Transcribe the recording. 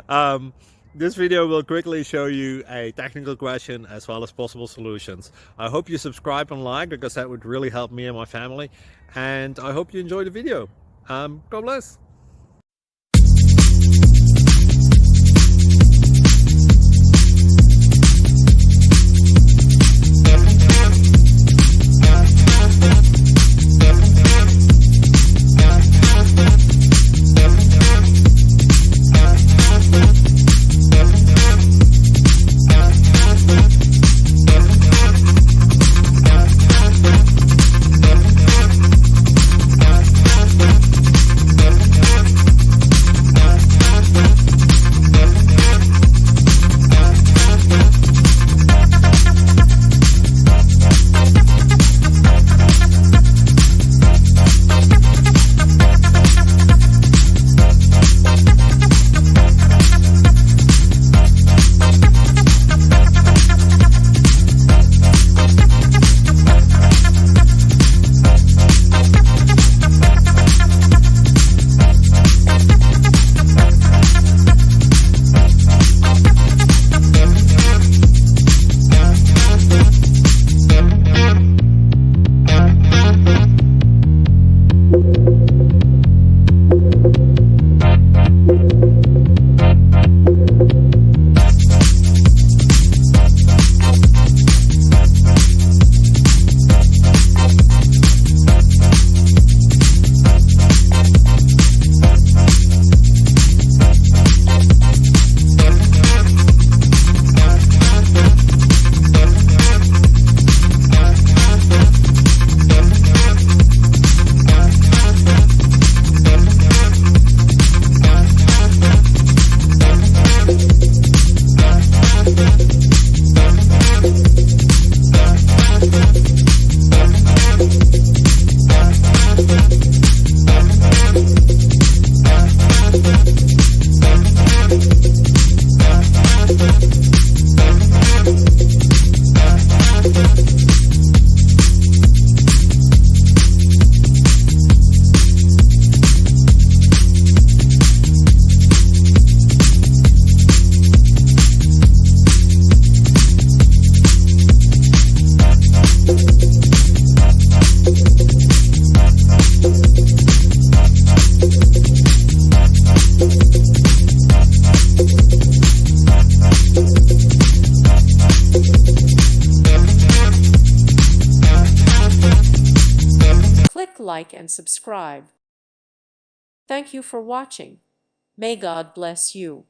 um, this video will quickly show you a technical question as well as possible solutions. I hope you subscribe and like, because that would really help me and my family. And I hope you enjoy the video. God bless. Click like and subscribe. Thank you for watching. May God bless you.